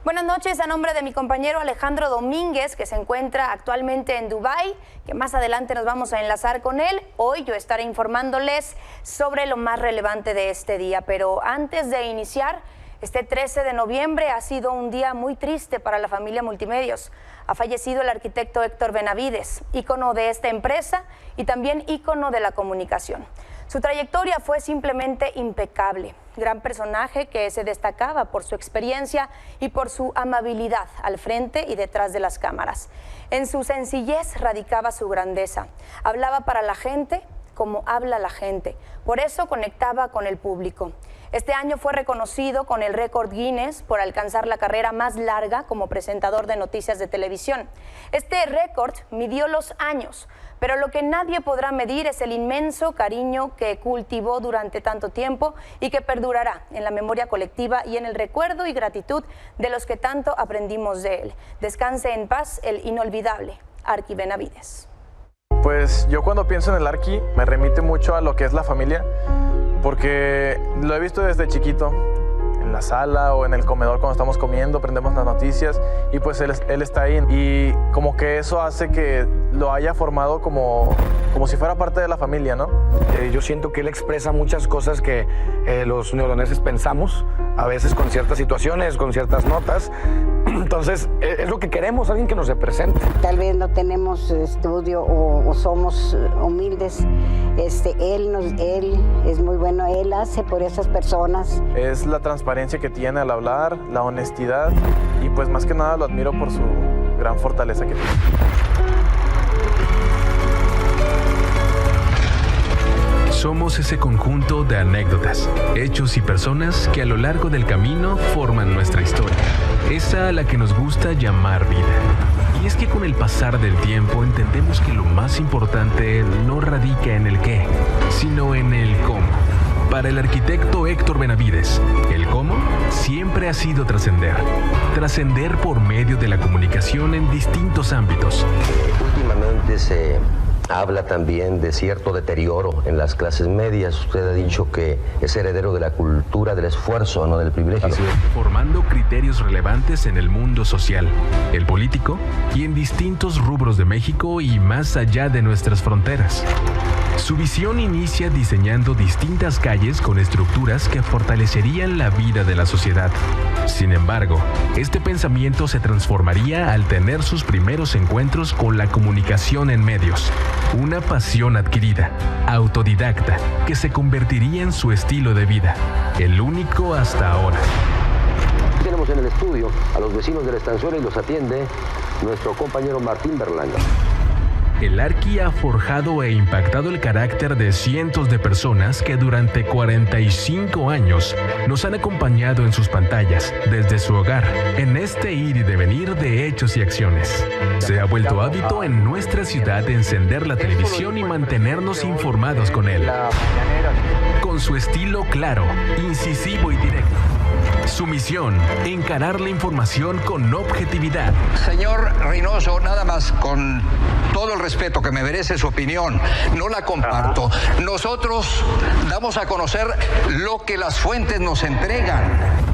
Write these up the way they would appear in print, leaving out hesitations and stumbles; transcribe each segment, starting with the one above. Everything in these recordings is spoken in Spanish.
Buenas noches, a nombre de mi compañero Alejandro Domínguez, que se encuentra actualmente en Dubái, que más adelante nos vamos a enlazar con él. Hoy yo estaré informándoles sobre lo más relevante de este día, pero antes de iniciar, este 13 de noviembre ha sido un día muy triste para la familia Multimedios. Ha fallecido el arquitecto Héctor Benavides, ícono de esta empresa y también ícono de la comunicación. Su trayectoria fue simplemente impecable, gran personaje que se destacaba por su experiencia y por su amabilidad al frente y detrás de las cámaras. En su sencillez radicaba su grandeza, hablaba para la gente como habla la gente, por eso conectaba con el público. Este año fue reconocido con el récord Guinness por alcanzar la carrera más larga como presentador de noticias de televisión. Este récord midió los años, pero lo que nadie podrá medir es el inmenso cariño que cultivó durante tanto tiempo y que perdurará en la memoria colectiva y en el recuerdo y gratitud de los que tanto aprendimos de él. Descanse en paz el inolvidable Arqui Benavides. Pues yo cuando pienso en el Arqui me remite mucho a lo que es la familia, porque lo he visto desde chiquito, en la sala o en el comedor cuando estamos comiendo, prendemos las noticias y pues él está ahí. Y como que eso hace que lo haya formado como si fuera parte de la familia, ¿no? Yo siento que él expresa muchas cosas que los neoloneses pensamos, a veces con ciertas situaciones, con ciertas notas. Entonces, es lo que queremos, alguien que nos represente. Tal vez no tenemos estudio o somos humildes. Él es muy bueno, él hace por esas personas. Es la transparencia que tiene al hablar, la honestidad y pues más que nada lo admiro por su gran fortaleza que tiene. Somos ese conjunto de anécdotas, hechos y personas que a lo largo del camino forman nuestra historia, esa a la que nos gusta llamar vida. Y es que con el pasar del tiempo entendemos que lo más importante no radica en el qué, sino en el cómo. Para el arquitecto Héctor Benavides, el cómo siempre ha sido trascender. Trascender por medio de la comunicación en distintos ámbitos. Últimamente se habla también de cierto deterioro en las clases medias. Usted ha dicho que es heredero de la cultura del esfuerzo, no del privilegio. Formando criterios relevantes en el mundo social, el político y en distintos rubros de México y más allá de nuestras fronteras. Su visión inicia diseñando distintas calles con estructuras que fortalecerían la vida de la sociedad. Sin embargo, este pensamiento se transformaría al tener sus primeros encuentros con la comunicación en medios. Una pasión adquirida, autodidacta, que se convertiría en su estilo de vida, el único hasta ahora. Tenemos en el estudio a los vecinos de la estación y los atiende nuestro compañero Martín Berlanga. El Arqui ha forjado e impactado el carácter de cientos de personas que durante 45 años nos han acompañado en sus pantallas, desde su hogar, en este ir y devenir de hechos y acciones. Se ha vuelto hábito en nuestra ciudad encender la televisión y mantenernos informados con él. Con su estilo claro, incisivo y directo. Su misión, encarar la información con objetividad. Señor Reynoso, nada más con todo el respeto que me merece su opinión, no la comparto. Nosotros damos a conocer lo que las fuentes nos entregan.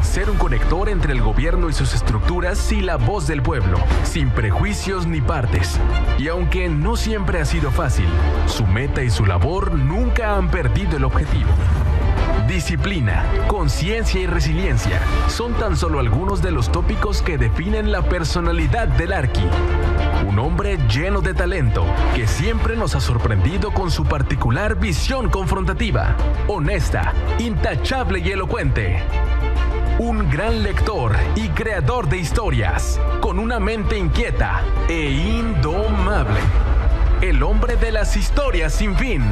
Ser un conector entre el gobierno y sus estructuras y la voz del pueblo, sin prejuicios ni partes. Y aunque no siempre ha sido fácil, su meta y su labor nunca han perdido el objetivo. Disciplina, conciencia y resiliencia son tan solo algunos de los tópicos que definen la personalidad del Arqui. Un hombre lleno de talento que siempre nos ha sorprendido con su particular visión confrontativa, honesta, intachable y elocuente. Un gran lector y creador de historias, con una mente inquieta e indomable. El hombre de las historias sin fin.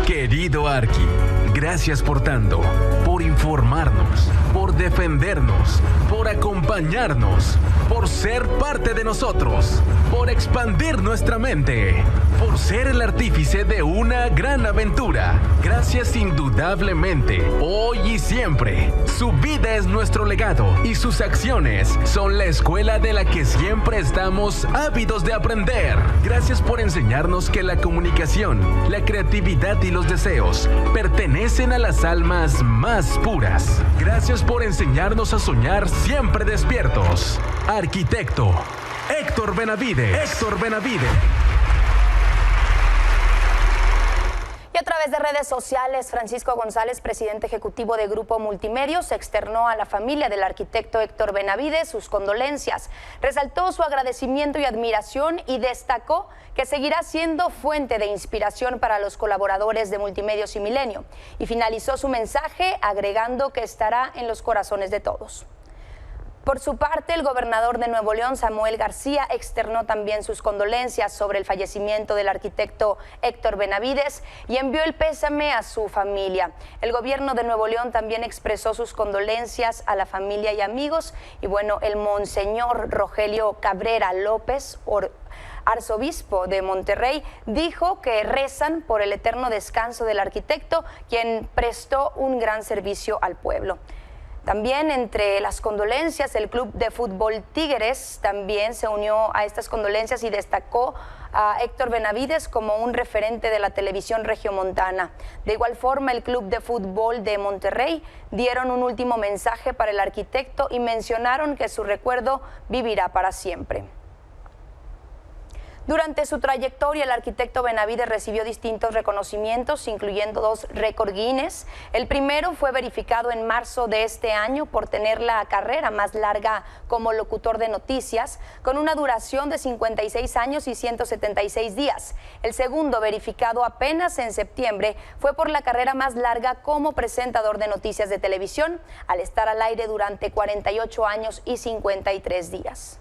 Querido Arqui, gracias por tanto, por informarnos, por defendernos, por acompañarnos, por ser parte de nosotros, por expandir nuestra mente, por ser el artífice de una gran aventura. Gracias indudablemente, hoy y siempre. Su vida es nuestro legado y sus acciones son la escuela de la que siempre estamos ávidos de aprender. Gracias por enseñarnos que la comunicación, la creatividad y los deseos pertenecen a las almas más puras. Gracias por para enseñarnos a soñar siempre despiertos. Arquitecto Héctor Benavides. Héctor Benavides. Y a través de redes sociales, Francisco González, presidente ejecutivo de Grupo Multimedios, externó a la familia del arquitecto Héctor Benavides sus condolencias. Resaltó su agradecimiento y admiración y destacó que seguirá siendo fuente de inspiración para los colaboradores de Multimedios y Milenio. Y finalizó su mensaje agregando que estará en los corazones de todos. Por su parte, el gobernador de Nuevo León, Samuel García, externó también sus condolencias sobre el fallecimiento del arquitecto Héctor Benavides y envió el pésame a su familia. El gobierno de Nuevo León también expresó sus condolencias a la familia y amigos. Y bueno, el monseñor Rogelio Cabrera López, arzobispo de Monterrey, dijo que rezan por el eterno descanso del arquitecto, quien prestó un gran servicio al pueblo. También entre las condolencias, el Club de Fútbol Tigres también se unió a estas condolencias y destacó a Héctor Benavides como un referente de la televisión regiomontana. De igual forma, el Club de Fútbol de Monterrey dieron un último mensaje para el arquitecto y mencionaron que su recuerdo vivirá para siempre. Durante su trayectoria, el arquitecto Benavides recibió distintos reconocimientos, incluyendo 2 récord Guinness. El primero fue verificado en marzo de este año por tener la carrera más larga como locutor de noticias, con una duración de 56 años y 176 días. El segundo, verificado apenas en septiembre, fue por la carrera más larga como presentador de noticias de televisión, al estar al aire durante 48 años y 53 días.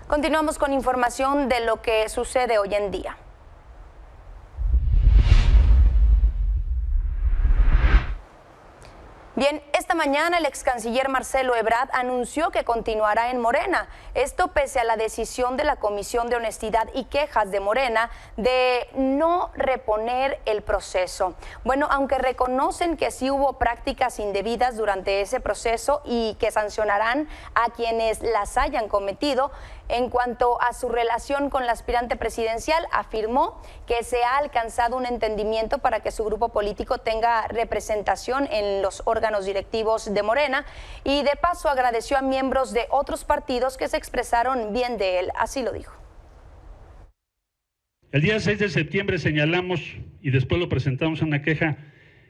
Continuamos con información de lo que sucede hoy en día. Bien, esta mañana el ex canciller Marcelo Ebrard anunció que continuará en Morena. Esto pese a la decisión de la Comisión de Honestidad y Quejas de Morena de no reponer el proceso. Bueno, aunque reconocen que sí hubo prácticas indebidas durante ese proceso y que sancionarán a quienes las hayan cometido, en cuanto a su relación con la aspirante presidencial, afirmó que se ha alcanzado un entendimiento para que su grupo político tenga representación en los órganos directivos de Morena y de paso agradeció a miembros de otros partidos que se expresaron bien de él. Así lo dijo. El día 6 de septiembre señalamos y después lo presentamos en una queja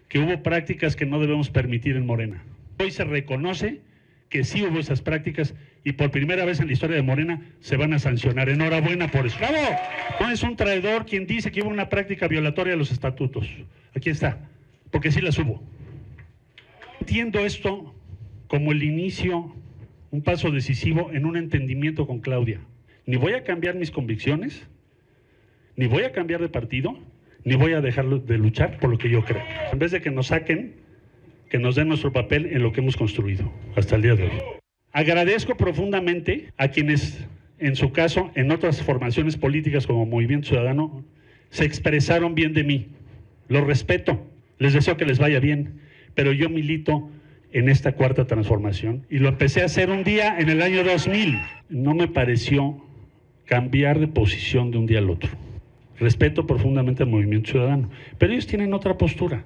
que hubo prácticas que no debemos permitir en Morena. Hoy se reconoce que sí hubo esas prácticas y por primera vez en la historia de Morena se van a sancionar. Enhorabuena por eso. ¡Bravo! No es un traidor quien dice que hubo una práctica violatoria de los estatutos. Aquí está, porque sí las hubo. Entiendo esto como el inicio, un paso decisivo en un entendimiento con Claudia. Ni voy a cambiar mis convicciones, ni voy a cambiar de partido, ni voy a dejar de luchar por lo que yo creo. En vez de que nos saquen, que nos den nuestro papel en lo que hemos construido hasta el día de hoy. Agradezco profundamente a quienes, en su caso, en otras formaciones políticas como Movimiento Ciudadano, se expresaron bien de mí. Los respeto, les deseo que les vaya bien, pero yo milito en esta cuarta transformación y lo empecé a hacer un día en el año 2000. No me pareció cambiar de posición de un día al otro. Respeto profundamente al Movimiento Ciudadano, pero ellos tienen otra postura.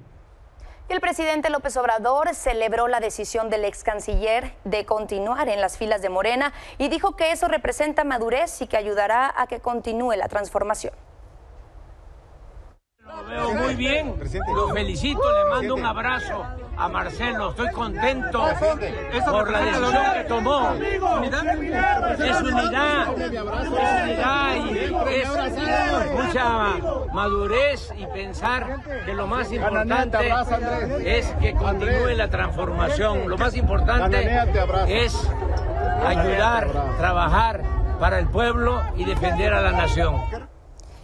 Y el presidente López Obrador celebró la decisión del ex canciller de continuar en las filas de Morena y dijo que eso representa madurez y que ayudará a que continúe la transformación. Lo veo muy bien, lo felicito, le mando un abrazo a Marcelo, estoy contento por la decisión que tomó. Es unidad y es mucha madurez y pensar que lo más importante es que continúe la transformación. Lo más importante es ayudar, trabajar para el pueblo y defender a la nación.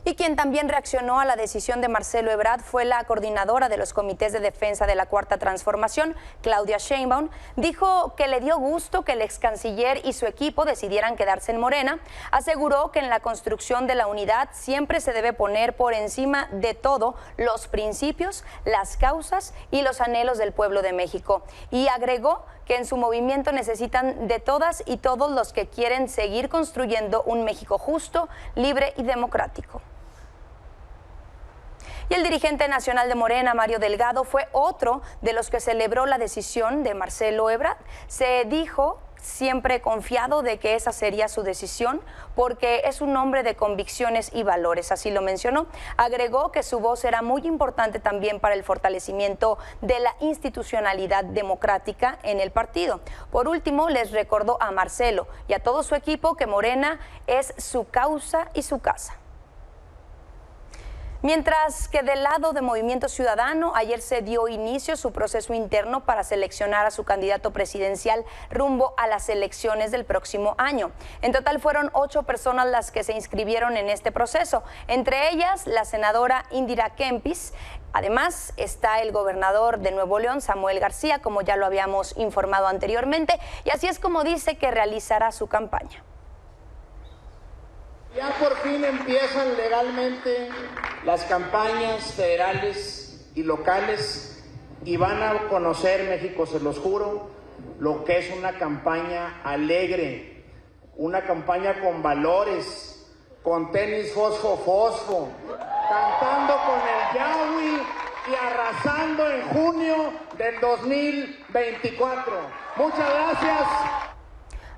Y quien también reaccionó a la decisión de Marcelo Ebrard fue la coordinadora de los comités de defensa de la Cuarta Transformación, Claudia Sheinbaum. Dijo que le dio gusto que el ex canciller y su equipo decidieran quedarse en Morena. Aseguró que en la construcción de la unidad siempre se debe poner por encima de todo los principios, las causas y los anhelos del pueblo de México. Y agregó que en su movimiento necesitan de todas y todos los que quieren seguir construyendo un México justo, libre y democrático. Y el dirigente nacional de Morena, Mario Delgado, fue otro de los que celebró la decisión de Marcelo Ebrard. Se dijo siempre confiado de que esa sería su decisión porque es un hombre de convicciones y valores, así lo mencionó. Agregó que su voz era muy importante también para el fortalecimiento de la institucionalidad democrática en el partido. Por último, les recordó a Marcelo y a todo su equipo que Morena es su causa y su casa. Mientras que del lado de Movimiento Ciudadano, ayer se dio inicio su proceso interno para seleccionar a su candidato presidencial rumbo a las elecciones del próximo año. En total fueron 8 personas las que se inscribieron en este proceso, entre ellas la senadora Indira Kempis. Además está el gobernador de Nuevo León, Samuel García, como ya lo habíamos informado anteriormente, y así es como dice que realizará su campaña. Ya por fin empiezan legalmente las campañas federales y locales y van a conocer, México, se los juro, lo que es una campaña alegre, una campaña con valores, con tenis fosfo, cantando con el Yawi y arrasando en junio del 2024. Muchas gracias.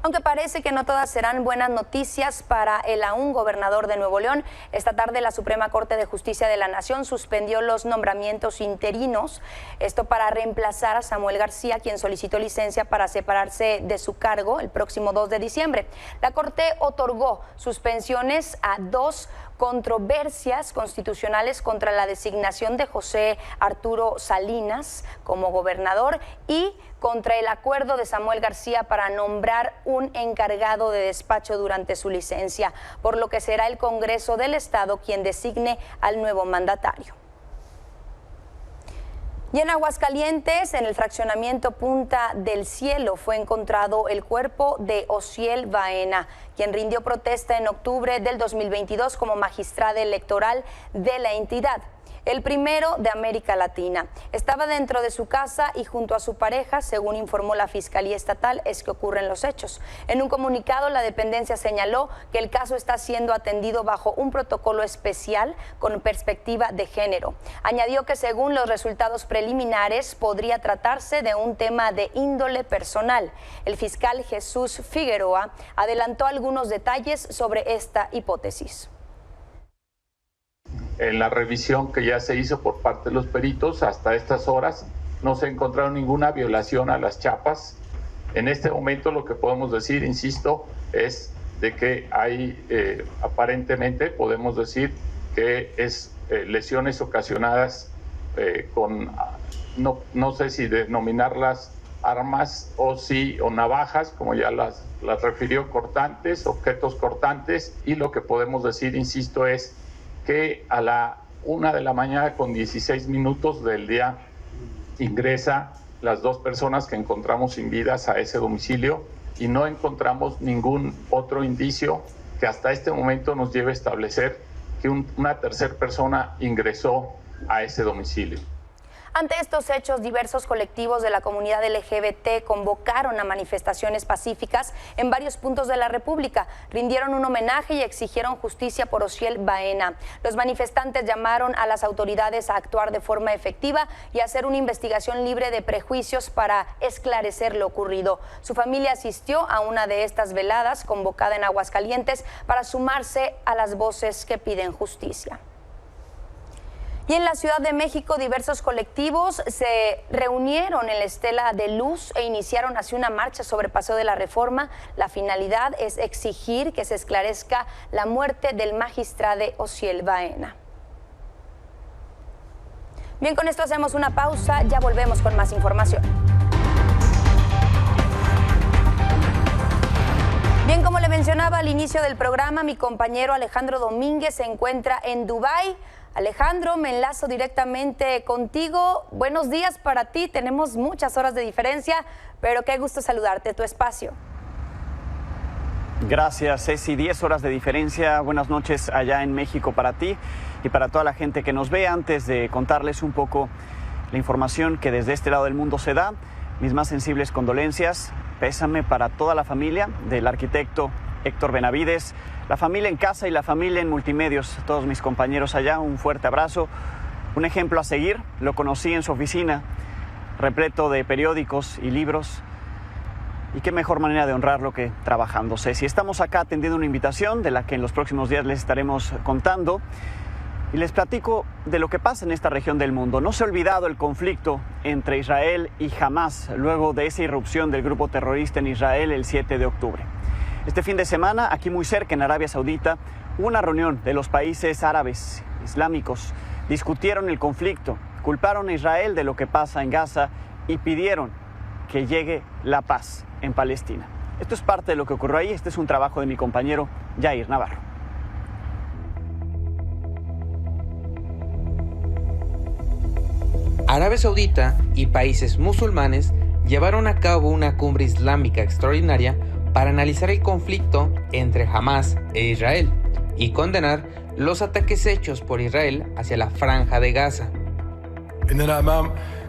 Aunque parece que no todas serán buenas noticias para el aún gobernador de Nuevo León, esta tarde la Suprema Corte de Justicia de la Nación suspendió los nombramientos interinos, esto para reemplazar a Samuel García, quien solicitó licencia para separarse de su cargo el próximo 2 de diciembre. La Corte otorgó suspensiones a 2 controversias constitucionales contra la designación de José Arturo Salinas como gobernador y contra el acuerdo de Samuel García para nombrar un encargado de despacho durante su licencia, por lo que será el Congreso del Estado quien designe al nuevo mandatario. Y en Aguascalientes, en el fraccionamiento Punta del Cielo, fue encontrado el cuerpo de Osiel Baena, quien rindió protesta en octubre del 2022 como magistrada electoral de la entidad, el primero de América Latina. Estaba dentro de su casa y junto a su pareja, según informó la Fiscalía Estatal, es que ocurren los hechos. En un comunicado, la dependencia señaló que el caso está siendo atendido bajo un protocolo especial con perspectiva de género. Añadió que según los resultados preliminares podría tratarse de un tema de índole personal. El fiscal Jesús Figueroa adelantó algunos detalles sobre esta hipótesis. En la revisión que ya se hizo por parte de los peritos, hasta estas horas no se encontraron ninguna violación a las chapas. En este momento lo que podemos decir, insisto, es de que hay, aparentemente podemos decir que es lesiones ocasionadas con, no sé si denominarlas armas o navajas, como ya las refirió, cortantes, objetos cortantes, y lo que podemos decir, insisto, es que a la 1 de la mañana con 16 minutos del día ingresa las 2 personas que encontramos sin vidas a ese domicilio y no encontramos ningún otro indicio que hasta este momento nos lleve a establecer que una tercera persona ingresó a ese domicilio. Ante estos hechos, diversos colectivos de la comunidad LGBT convocaron a manifestaciones pacíficas en varios puntos de la República, rindieron un homenaje y exigieron justicia por Osiel Baena. Los manifestantes llamaron a las autoridades a actuar de forma efectiva y hacer una investigación libre de prejuicios para esclarecer lo ocurrido. Su familia asistió a una de estas veladas convocada en Aguascalientes para sumarse a las voces que piden justicia. Y en la Ciudad de México, diversos colectivos se reunieron en la Estela de Luz e iniciaron así una marcha sobre Paseo de la Reforma. La finalidad es exigir que se esclarezca la muerte del magistrado Osiel Baena. Bien, con esto hacemos una pausa, ya volvemos con más información. Bien, como le mencionaba al inicio del programa, mi compañero Alejandro Domínguez se encuentra en Dubái. Alejandro, me enlazo directamente contigo. Buenos días para ti, tenemos muchas horas de diferencia, pero qué gusto saludarte, tu espacio. Gracias, Ceci. 10 horas de diferencia. Buenas noches allá en México para ti y para toda la gente que nos ve. Antes de contarles un poco la información que desde este lado del mundo se da, mis más sensibles condolencias, pésame para toda la familia del arquitecto Héctor Benavides, la familia en casa y la familia en multimedios, todos mis compañeros allá, un fuerte abrazo. Un ejemplo a seguir, lo conocí en su oficina, repleto de periódicos y libros. Y qué mejor manera de honrarlo que trabajándose. Si estamos acá atendiendo una invitación de la que en los próximos días les estaremos contando y les platico de lo que pasa en esta región del mundo. No se ha olvidado el conflicto entre Israel y Hamas luego de esa irrupción del grupo terrorista en Israel el 7 de octubre. Este fin de semana, aquí muy cerca en Arabia Saudita, hubo una reunión de los países árabes islámicos. Discutieron el conflicto, culparon a Israel de lo que pasa en Gaza y pidieron que llegue la paz en Palestina. Esto es parte de lo que ocurrió ahí. Este es un trabajo de mi compañero Yair Navarro. Arabia Saudita y países musulmanes llevaron a cabo una cumbre islámica extraordinaria para analizar el conflicto entre Hamas e Israel y condenar los ataques hechos por Israel hacia la franja de Gaza.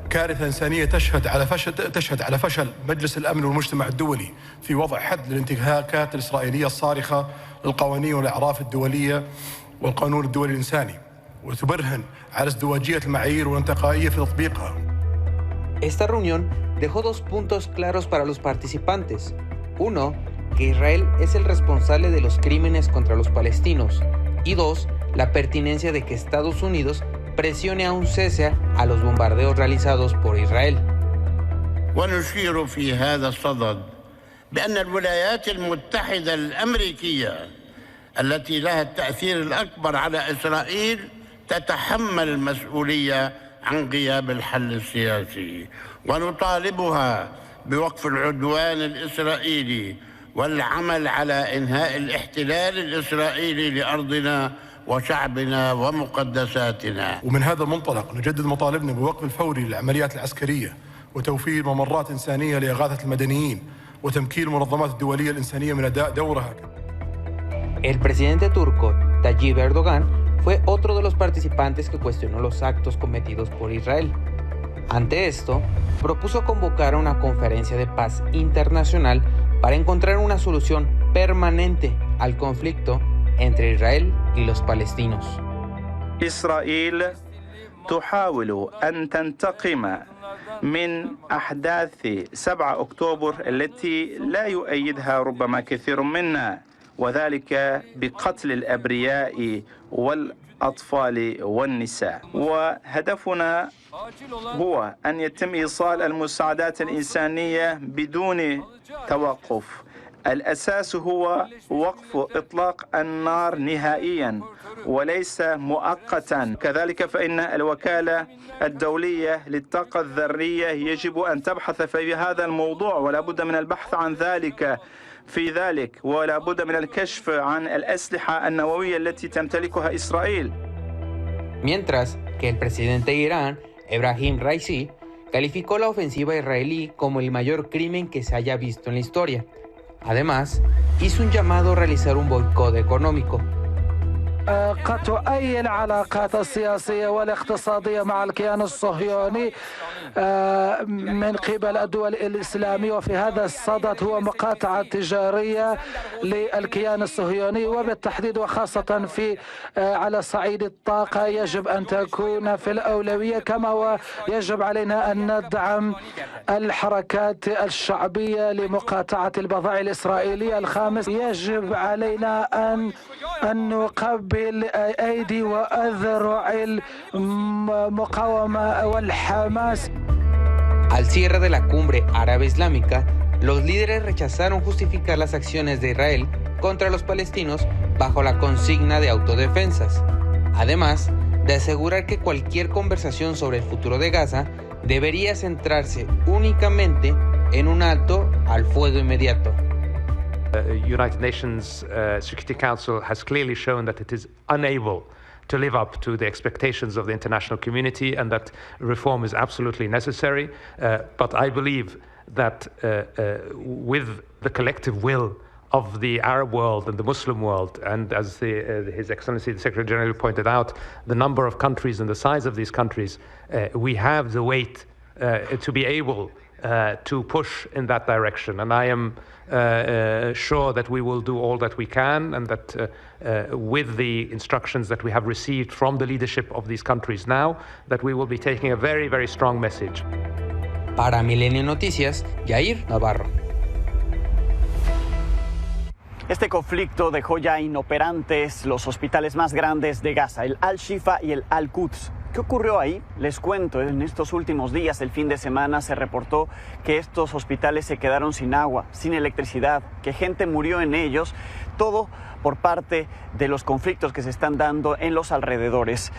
كارثة إنسانية تشهد على فشل مجلس الأمن والمجتمع الدولي في وضع حد للانتهاكات الإسرائيلية الصارخة للقوانين والأعراف الدولية والقانون الدولي الإنساني وتبرهن على ازدواجية المعايير والانتقائية في تطبيقها. Esta reunión dejó dos puntos claros para los participantes. Uno, que Israel es el responsable de los crímenes contra los palestinos. Y dos, la pertinencia de que Estados Unidos presione a un cese a los bombardeos realizados por Israel. ونشير في هذا الصدد بأن الولايات المتحدة الأمريكية التي لها التأثير الأكبر على إسرائيل تتحمل المسؤولية عن غياب الحل السياسي ونطالبها بوقف العدوان الإسرائيلي والعمل على إنهاء الاحتلال الإسرائيلي لأرضنا وشعبنا ومقدساتنا. ومن هذا المنطلق نجدد مطالبنا بوقف الفوري للعمليات العسكرية وتوفير ممرات إنسانية لإغاثة المدنيين وتمكين المنظمات الدولية الإنسانية من أداء دورها. El presidente turco Tayyip Erdogan fue otro de los participantes que cuestionó los actos cometidos por Israel. Ante esto, propuso convocar a una conferencia de paz internacional para encontrar una solución permanente al conflicto entre Israel y los palestinos. إسرائيل تحاول أن تنتقم من أحداث 7 أكتوبر التي لا يؤيدها ربما كثير منا وذلك بقتل الأبرياء والأطفال والنساء وهدفنا هو أن يتم إيصال المساعدات الإنسانية بدون توقف. الأساس هو وقف إطلاق النار نهائياً وليس مؤقتاً. كذلك فإن الوكالة الدولية للطاقة الذرية يجب أن تبحث في هذا الموضوع ولا بد من البحث عن ذلك ولا بد من الكشف عن الأسلحة النووية التي تمتلكها إسرائيل. Mientras que el presidente de Irán, Ebrahim Raisi, calificó la ofensiva israelí como el mayor crimen que se haya visto en la historia. Además, hizo un llamado a realizar un boicot económico. قطع أي العلاقات السياسية والاقتصادية مع الكيان الصهيوني من قبل الدول الإسلامية وفي هذا الصدد هو مقاطعة تجارية للكيان الصهيوني وبالتحديد وخاصة في على صعيد الطاقة يجب أن تكون في الأولوية كما ويجب علينا أن ندعم الحركات الشعبية لمقاطعة البضائع الإسرائيلية. الخامس يجب علينا أن نقبل أيدي وأذرع المقاومة والحماس. Al cierre de la cumbre árabe islámica, los líderes rechazaron justificar las acciones de Israel contra los palestinos bajo la consigna de autodefensas, además de asegurar que cualquier conversación sobre el futuro de Gaza debería centrarse únicamente en un alto al fuego inmediato. United Nations Security Council has clearly shown that it is unable to live up to the expectations of the international community and that reform is absolutely necessary. But I believe that with the collective will of the Arab world and the Muslim world, and as His Excellency the Secretary General pointed out, the number of countries and the size of these countries, we have the weight to be able to push in that direction. And I am sure that we will do all that we can, and that with the instructions that we have received from the leadership of these countries now, that we will be taking a very, very strong message. Para Milenio Noticias, Yair Navarro. Este conflicto dejó ya inoperantes los hospitales más grandes de Gaza, el Al-Shifa y el Al-Quds. ¿Qué ocurrió ahí? Les cuento, en estos últimos días, el fin de semana, se reportó que estos hospitales se quedaron sin agua, sin electricidad, que gente murió en ellos, todo por parte de los conflictos que se están dando en los alrededores.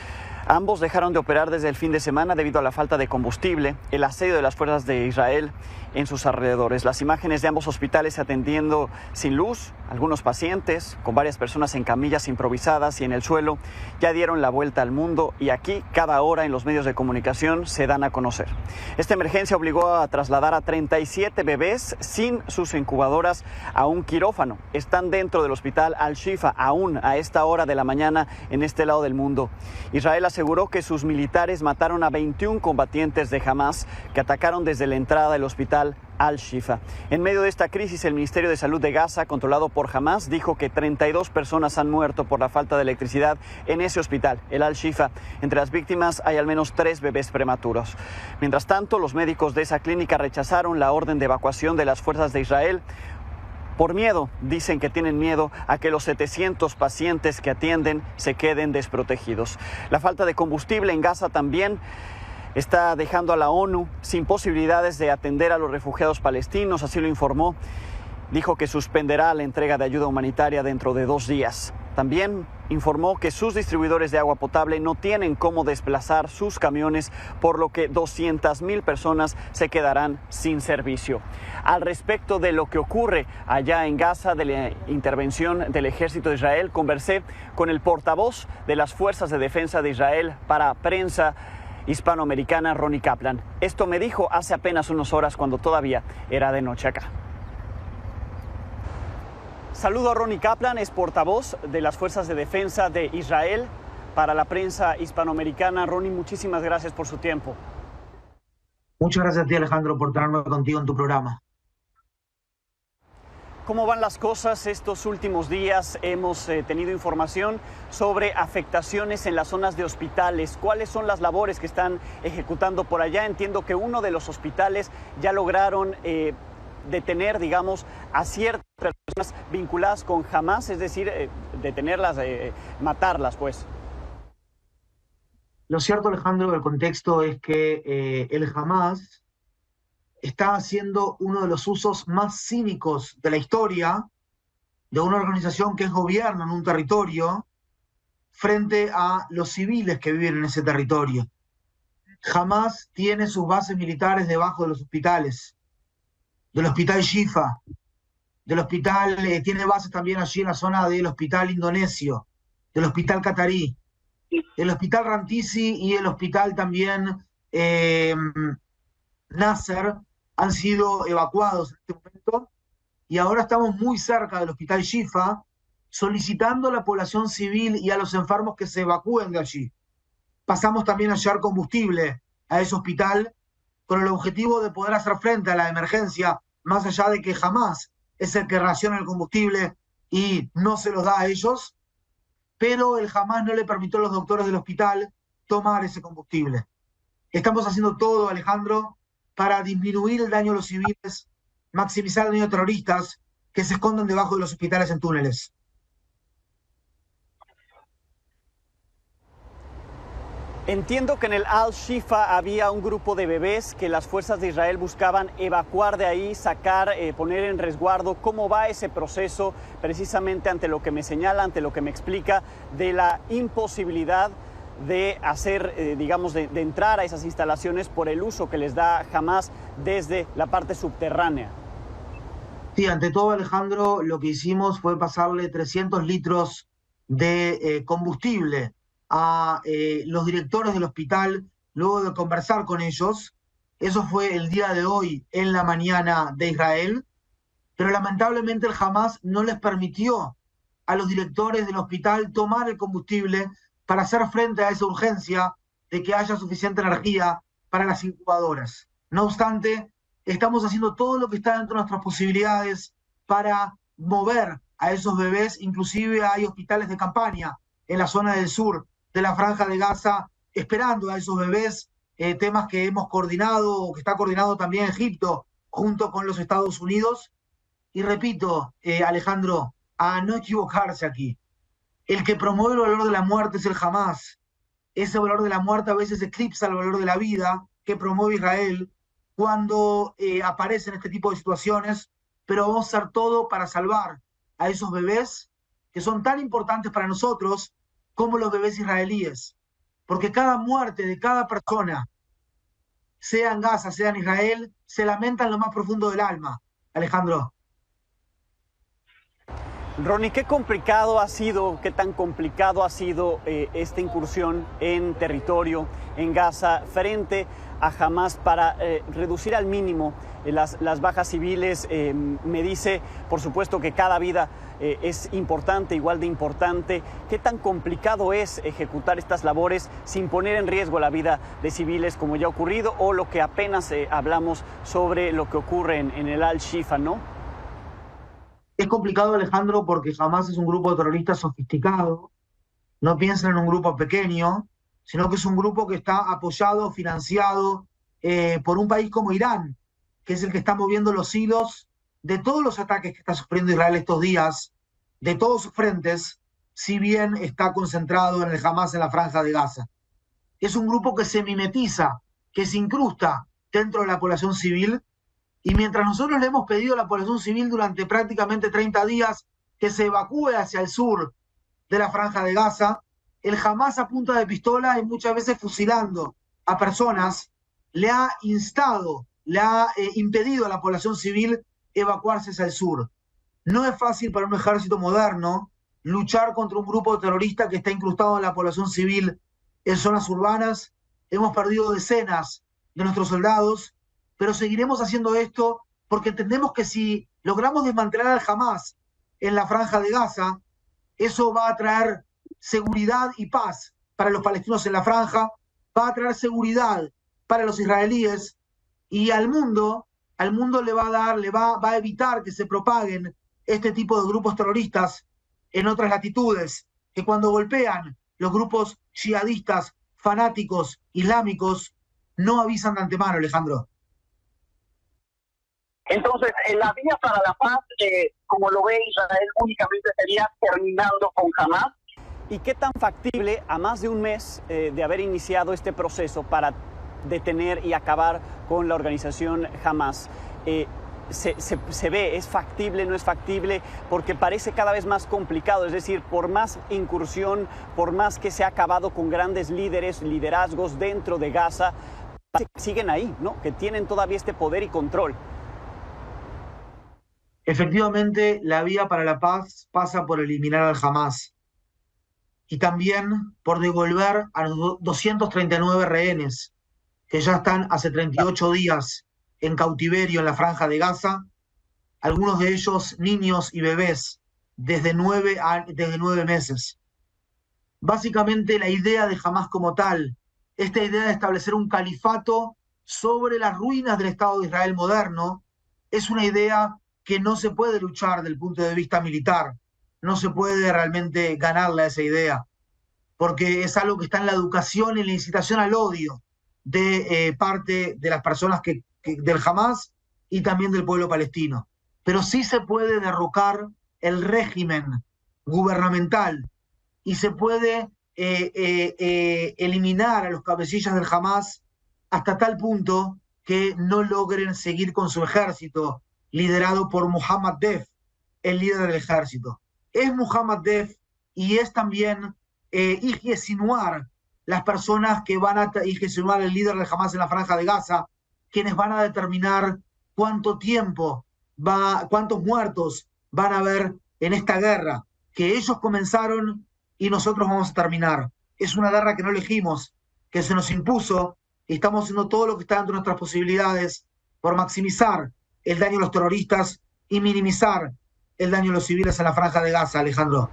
Ambos dejaron de operar desde el fin de semana debido a la falta de combustible, el asedio de las fuerzas de Israel en sus alrededores. Las imágenes de ambos hospitales atendiendo sin luz, algunos pacientes, con varias personas en camillas improvisadas y en el suelo, ya dieron la vuelta al mundo, y aquí cada hora en los medios de comunicación se dan a conocer. Esta emergencia obligó a trasladar a 37 bebés sin sus incubadoras a un quirófano. Están dentro del hospital Al-Shifa aún a esta hora de la mañana en este lado del mundo. Israel aseguró que sus militares mataron a 21 combatientes de Hamas que atacaron desde la entrada del hospital Al-Shifa. En medio de esta crisis, el Ministerio de Salud de Gaza, controlado por Hamas, dijo que 32 personas han muerto por la falta de electricidad en ese hospital, el Al-Shifa. Entre las víctimas hay al menos 3 bebés prematuros. Mientras tanto, los médicos de esa clínica rechazaron la orden de evacuación de las fuerzas de Israel. Por miedo, dicen que tienen miedo a que los 700 pacientes que atienden se queden desprotegidos. La falta de combustible en Gaza también está dejando a la ONU sin posibilidades de atender a los refugiados palestinos, así lo informó. Dijo que suspenderá la entrega de ayuda humanitaria dentro de 2 días. También informó que sus distribuidores de agua potable no tienen cómo desplazar sus camiones, por lo que 200,000 personas se quedarán sin servicio. Al respecto de lo que ocurre allá en Gaza, de la intervención del ejército de Israel, conversé con el portavoz de las Fuerzas de Defensa de Israel para prensa hispanoamericana, Ronnie Kaplan. Esto me dijo hace apenas unas horas cuando todavía era de noche acá. Saludo a Ronnie Kaplan, es portavoz de las Fuerzas de Defensa de Israel para la prensa hispanoamericana. Ronnie, muchísimas gracias por su tiempo. Muchas gracias a ti, Alejandro, por tenerme contigo en tu programa. ¿Cómo van las cosas estos últimos días? Hemos tenido información sobre afectaciones en las zonas de hospitales. ¿Cuáles son las labores que están ejecutando por allá? Entiendo que uno de los hospitales ya lograron detener, digamos, a ciertas personas vinculadas con Hamas, es decir, detenerlas, matarlas, pues. Lo cierto, Alejandro, del contexto es que el Hamas está haciendo uno de los usos más cínicos de la historia de una organización que es gobierno en un territorio frente a los civiles que viven en ese territorio. Hamas tiene sus bases militares debajo de los hospitales, del hospital Shifa, del hospital, tiene bases también allí en la zona del hospital indonesio, del hospital catarí, del hospital Rantisi y el hospital también Nasser han sido evacuados en este momento, y ahora estamos muy cerca del hospital Shifa solicitando a la población civil y a los enfermos que se evacúen de allí. Pasamos también a llevar combustible a ese hospital con el objetivo de poder hacer frente a la emergencia, más allá de que Hamas es el que raciona el combustible y no se los da a ellos, pero el Hamas no le permitió a los doctores del hospital tomar ese combustible. Estamos haciendo todo, Alejandro, para disminuir el daño a los civiles, maximizar el daño a terroristas que se esconden debajo de los hospitales en túneles. Entiendo que en el Al-Shifa había un grupo de bebés que las fuerzas de Israel buscaban evacuar de ahí, sacar, poner en resguardo. ¿Cómo va ese proceso precisamente ante lo que me señala, ante lo que me explica de la imposibilidad de hacer, digamos, de entrar a esas instalaciones por el uso que les da Hamas desde la parte subterránea? Sí, ante todo, Alejandro, lo que hicimos fue pasarle 300 litros de combustible a los directores del hospital luego de conversar con ellos. Eso fue el día de hoy en la mañana de Israel, pero lamentablemente el Hamas no les permitió a los directores del hospital tomar el combustible para hacer frente a esa urgencia de que haya suficiente energía para las incubadoras. No obstante, estamos haciendo todo lo que está dentro de nuestras posibilidades para mover a esos bebés. Inclusive hay hospitales de campaña en la zona del sur de la Franja de Gaza esperando a esos bebés, temas que hemos coordinado, o que está coordinado también Egipto junto con los Estados Unidos. Y repito, Alejandro, a no equivocarse aquí. El que promueve el valor de la muerte es el Hamás. Ese valor de la muerte a veces eclipsa el valor de la vida que promueve Israel cuando aparecen este tipo de situaciones, pero vamos a hacer todo para salvar a esos bebés que son tan importantes para nosotros como los bebés israelíes. Porque cada muerte de cada persona, sea en Gaza, sea en Israel, se lamenta en lo más profundo del alma. Alejandro. Ronnie, ¿qué complicado ha sido, qué tan complicado ha sido esta incursión en territorio, en Gaza, frente a Hamás para reducir al mínimo las bajas civiles? Me dice, por supuesto, que cada vida es importante, igual de importante. ¿Qué tan complicado es ejecutar estas labores sin poner en riesgo la vida de civiles, como ya ha ocurrido, o lo que apenas hablamos sobre lo que ocurre en el Al-Shifa, ¿no? Es complicado, Alejandro, porque Hamás es un grupo de terroristas sofisticado. No piensan en un grupo pequeño, sino que es un grupo que está apoyado, financiado por un país como Irán, que es el que está moviendo los hilos de todos los ataques que está sufriendo Israel estos días, de todos sus frentes, si bien está concentrado en el Hamás en la Franja de Gaza. Es un grupo que se mimetiza, que se incrusta dentro de la población civil. Y mientras nosotros le hemos pedido a la población civil durante prácticamente 30 días que se evacúe hacia el sur de la Franja de Gaza, el Hamás a punta de pistola y muchas veces fusilando a personas, le ha instado, le ha impedido a la población civil evacuarse hacia el sur. No es fácil para un ejército moderno luchar contra un grupo terrorista que está incrustado en la población civil en zonas urbanas. Hemos perdido decenas de nuestros soldados, pero seguiremos haciendo esto porque entendemos que si logramos desmantelar al Hamás en la Franja de Gaza, eso va a traer seguridad y paz para los palestinos en la franja, va a traer seguridad para los israelíes, y al mundo le va a evitar que se propaguen este tipo de grupos terroristas en otras latitudes, que cuando golpean los grupos yihadistas, fanáticos, islámicos, no avisan de antemano, Alejandro. Entonces, la vía para la paz, como lo ve Israel, únicamente sería terminando con Hamás. ¿Y qué tan factible, a más de un mes de haber iniciado este proceso para detener y acabar con la organización Hamás, se ve, es factible, no es factible? Porque parece cada vez más complicado, es decir, por más incursión, por más que se ha acabado con grandes liderazgos dentro de Gaza, siguen ahí, ¿no? Que tienen todavía este poder y control. Efectivamente, la vía para la paz pasa por eliminar al Hamás y también por devolver a los 239 rehenes que ya están hace 38 días en cautiverio en la Franja de Gaza, algunos de ellos niños y bebés desde 9 meses. Básicamente la idea de Hamás como tal, esta idea de establecer un califato sobre las ruinas del Estado de Israel moderno, es una idea que no se puede luchar desde el punto de vista militar, no se puede realmente ganarle a esa idea, porque es algo que está en la educación y en la incitación al odio de parte de las personas del Hamás y también del pueblo palestino. Pero sí se puede derrocar el régimen gubernamental y se puede eliminar a los cabecillas del Hamás hasta tal punto que no logren seguir con su ejército, liderado por Mohammad Deif, el líder del ejército. Es Mohammad Deif y es también Yahya Sinwar, las personas que van a Yahya Sinwar, el líder del Hamás en la Franja de Gaza, quienes van a determinar cuántos muertos van a haber en esta guerra, que ellos comenzaron y nosotros vamos a terminar. Es una guerra que no elegimos, que se nos impuso, y estamos haciendo todo lo que está dentro de nuestras posibilidades por maximizar el daño a los terroristas y minimizar el daño a los civiles en la Franja de Gaza, Alejandro.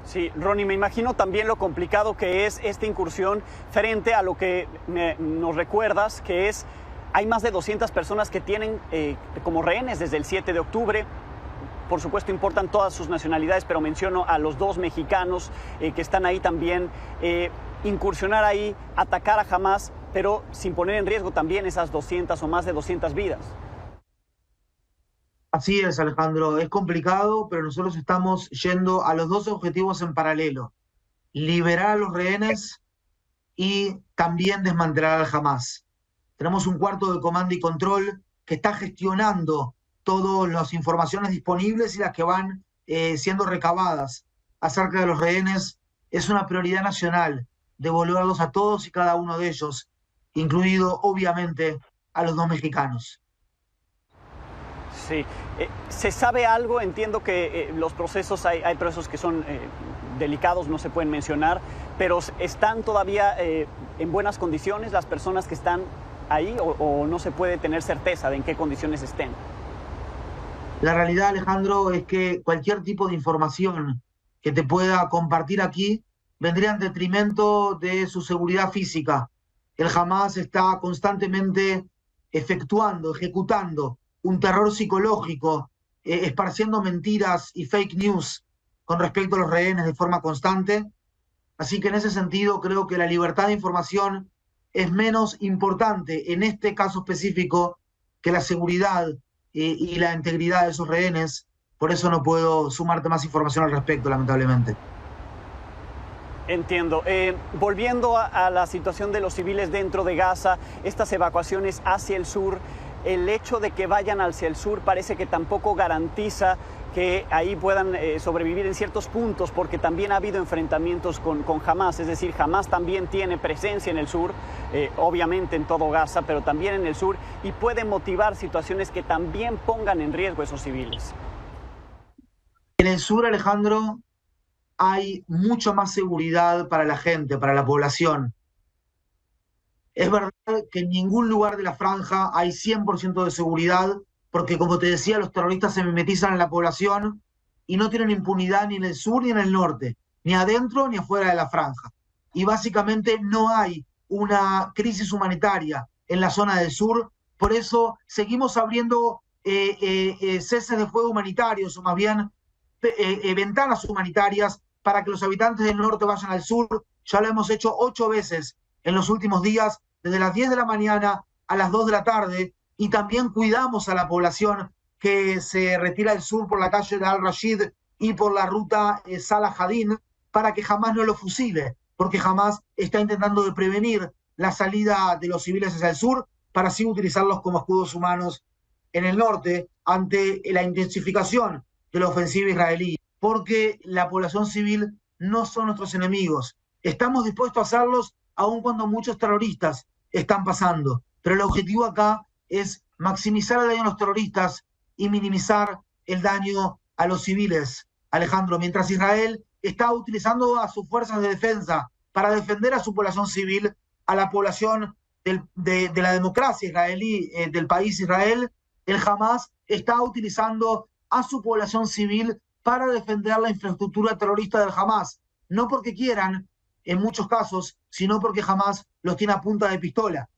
Sí, Ronnie, me imagino también lo complicado que es esta incursión frente a lo que nos recuerdas, que es Hay más de 200 personas que tienen como rehenes desde el 7 de octubre. Por supuesto, importan todas sus nacionalidades, pero menciono a los 2 mexicanos que están ahí también. Incursionar ahí, atacar a Hamás, pero sin poner en riesgo también esas 200 o más de 200 vidas. Así es, Alejandro. Es complicado, pero nosotros estamos yendo a los 2 objetivos en paralelo. Liberar a los rehenes y también desmantelar al Hamás. Tenemos un cuarto de comando y control que está gestionando todas las informaciones disponibles y las que van siendo recabadas acerca de los rehenes. Es una prioridad nacional devolverlos a todos y cada uno de ellos, incluido obviamente a los 2 mexicanos. Sí, ¿se sabe algo? Entiendo que los procesos, hay procesos que son delicados, no se pueden mencionar, pero ¿están todavía en buenas condiciones las personas que están ahí o no se puede tener certeza de en qué condiciones estén? La realidad, Alejandro, es que cualquier tipo de información que te pueda compartir aquí vendría en detrimento de su seguridad física. El Hamás está constantemente ejecutando un terror psicológico, esparciendo mentiras y fake news con respecto a los rehenes de forma constante. Así que en ese sentido creo que la libertad de información es menos importante en este caso específico que la seguridad y la integridad de esos rehenes. Por eso no puedo sumarte más información al respecto, lamentablemente. Entiendo. Volviendo a la situación de los civiles dentro de Gaza, estas evacuaciones hacia el sur, el hecho de que vayan hacia el sur parece que tampoco garantiza que ahí puedan sobrevivir en ciertos puntos, porque también ha habido enfrentamientos con Hamás, es decir, Hamás también tiene presencia en el sur, obviamente en todo Gaza, pero también en el sur, y puede motivar situaciones que también pongan en riesgo a esos civiles. En el sur, Alejandro, hay mucha más seguridad para la gente, para la población. Es verdad que en ningún lugar de la franja hay 100% de seguridad, porque como te decía, los terroristas se mimetizan en la población y no tienen impunidad ni en el sur ni en el norte, ni adentro ni afuera de la franja. Y básicamente no hay una crisis humanitaria en la zona del sur, por eso seguimos abriendo ceses de fuego humanitarios, o más bien ventanas humanitarias para que los habitantes del norte vayan al sur. Ya lo hemos hecho 8 veces en los últimos días, desde las 10 de la mañana a las 2 de la tarde, y también cuidamos a la población que se retira del sur por la calle de Al-Rashid y por la ruta Salah Hadin, para que jamás no lo fusile, porque jamás está intentando de prevenir la salida de los civiles hacia el sur, para así utilizarlos como escudos humanos en el norte, ante la intensificación de la ofensiva israelí, porque la población civil no son nuestros enemigos. Estamos dispuestos a hacerlos aun cuando muchos terroristas están pasando, pero el objetivo acá es maximizar el daño a los terroristas y minimizar el daño a los civiles, Alejandro, mientras Israel está utilizando a sus fuerzas de defensa para defender a su población civil, a la población de la democracia israelí, del país Israel. El Hamás está utilizando a su población civil para defender la infraestructura terrorista del Hamás, no porque quieran, en muchos casos, sino porque Hamás los tiene a punta de pistola.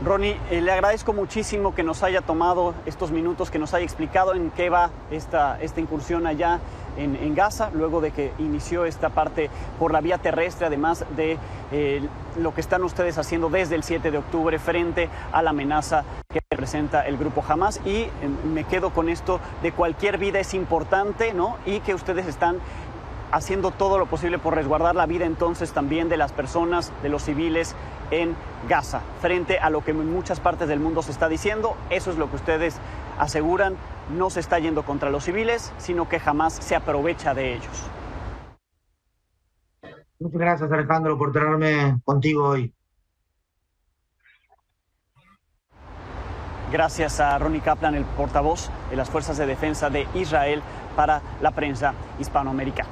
Ronnie, le agradezco muchísimo que nos haya tomado estos minutos, que nos haya explicado en qué va esta incursión allá en Gaza, luego de que inició esta parte por la vía terrestre, además de lo que están ustedes haciendo desde el 7 de octubre frente a la amenaza que representa el grupo Hamás. Y me quedo con esto de cualquier vida es importante, ¿no? Y que ustedes están haciendo todo lo posible por resguardar la vida entonces también de las personas, de los civiles en Gaza, frente a lo que en muchas partes del mundo se está diciendo. Eso es lo que ustedes aseguran, no se está yendo contra los civiles, sino que jamás se aprovecha de ellos. Muchas gracias, Alejandro, por tenerme contigo hoy. Gracias a Ronnie Kaplan, el portavoz de las Fuerzas de Defensa de Israel para la prensa hispanoamericana.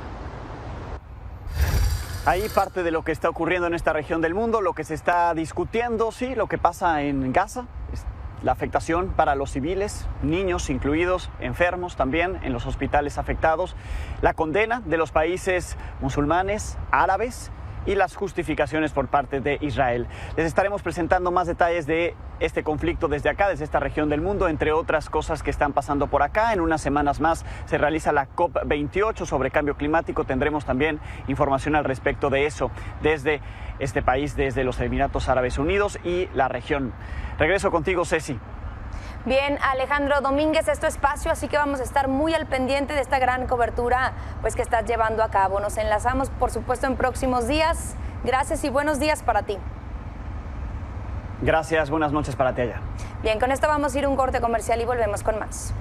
Ahí parte de lo que está ocurriendo en esta región del mundo, lo que se está discutiendo, sí, lo que pasa en Gaza, la afectación para los civiles, niños incluidos, enfermos también en los hospitales afectados, la condena de los países musulmanes, árabes, y las justificaciones por parte de Israel. Les estaremos presentando más detalles de este conflicto desde acá, desde esta región del mundo, entre otras cosas que están pasando por acá. En unas semanas más se realiza la COP28 sobre cambio climático. Tendremos también información al respecto de eso desde este país, desde los Emiratos Árabes Unidos y la región. Regreso contigo, Ceci. Bien, Alejandro Domínguez, es tu espacio, así que vamos a estar muy al pendiente de esta gran cobertura pues, que estás llevando a cabo. Nos enlazamos, por supuesto, en próximos días. Gracias y buenos días para ti. Gracias, buenas noches para ti allá. Bien, con esto vamos a ir a un corte comercial y volvemos con más.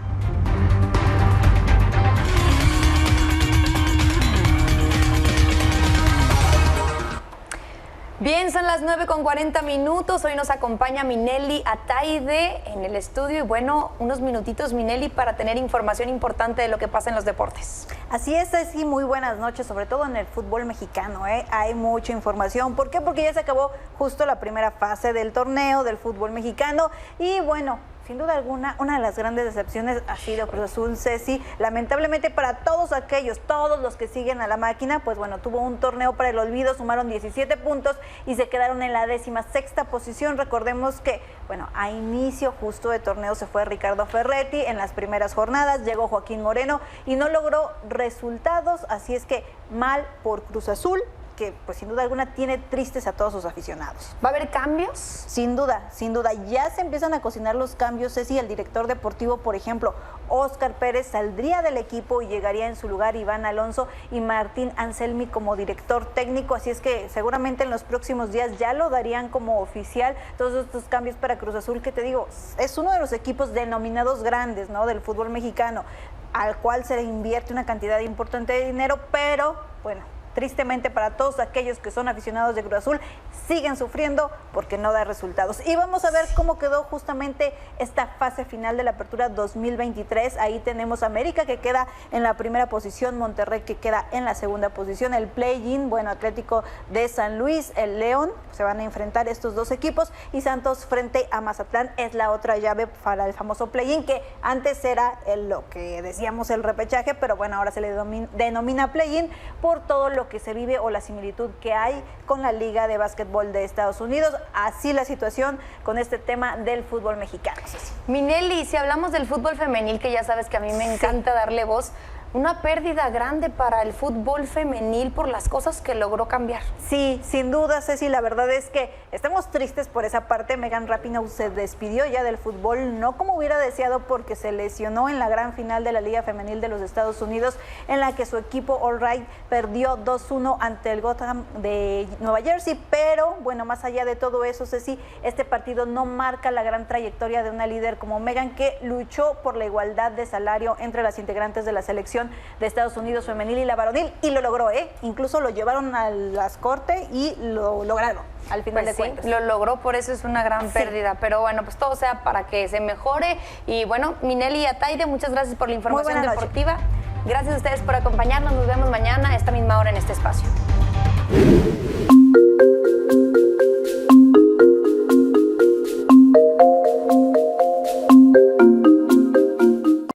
Bien, son las 9:40. Hoy nos acompaña Minelly Ataide en el estudio y bueno, unos minutitos, Minelly, para tener información importante de lo que pasa en los deportes. Así es, sí, muy buenas noches, sobre todo en el fútbol mexicano, hay mucha información. ¿Por qué? Porque ya se acabó justo la primera fase del torneo del fútbol mexicano y bueno, sin duda alguna, una de las grandes decepciones ha sido Cruz Azul, Ceci. Lamentablemente para todos los que siguen a la máquina, pues bueno, tuvo un torneo para el olvido, sumaron 17 puntos y se quedaron en la 16ª posición. Recordemos que, bueno, a inicio justo de torneo se fue Ricardo Ferretti en las primeras jornadas, llegó Joaquín Moreno y no logró resultados, así es que mal por Cruz Azul, que pues sin duda alguna tiene tristes a todos sus aficionados. ¿Va a haber cambios? Sin duda, ya se empiezan a cocinar los cambios, Ceci. El director deportivo, por ejemplo, Óscar Pérez, saldría del equipo y llegaría en su lugar Iván Alonso y Martín Anselmi como director técnico, así es que seguramente en los próximos días ya lo darían como oficial todos estos cambios para Cruz Azul, que te digo, es uno de los equipos denominados grandes, ¿no?, del fútbol mexicano, al cual se le invierte una cantidad importante de dinero, pero bueno, tristemente para todos aquellos que son aficionados de Cruz Azul, siguen sufriendo porque no da resultados. Y vamos a ver cómo quedó justamente esta fase final de la Apertura 2023. Ahí tenemos América, que queda en la primera posición, Monterrey, que queda en la segunda posición, el play-in, bueno, Atlético de San Luis, el León, se van a enfrentar estos dos equipos, y Santos frente a Mazatlán es la otra llave para el famoso play-in, que antes era lo que decíamos el repechaje, pero bueno, ahora se le denomina play-in por todo lo que se vive o la similitud que hay con la Liga de Básquetbol de Estados Unidos. Así la situación con este tema del fútbol mexicano. Minelly, si hablamos del fútbol femenil, que ya sabes que a mí me encanta darle voz, una pérdida grande para el fútbol femenil por las cosas que logró cambiar. Sí, sin duda, Ceci, la verdad es que estamos tristes por esa parte. Megan Rapinoe se despidió ya del fútbol, no como hubiera deseado, porque se lesionó en la gran final de la Liga Femenil de los Estados Unidos, en la que su equipo All Right perdió 2-1 ante el Gotham de Nueva Jersey, pero bueno, más allá de todo eso, Ceci, este partido no marca la gran trayectoria de una líder como Megan, que luchó por la igualdad de salario entre las integrantes de la selección de Estados Unidos femenil y la varonil, y lo logró, incluso lo llevaron a las cortes y lo lograron al final de cuentas. Lo logró, por eso es una gran pérdida, pero bueno, pues todo sea para que se mejore. Y bueno, Minelly Ataide, muchas gracias por la información deportiva. Gracias a ustedes por acompañarnos, nos vemos mañana a esta misma hora en este espacio.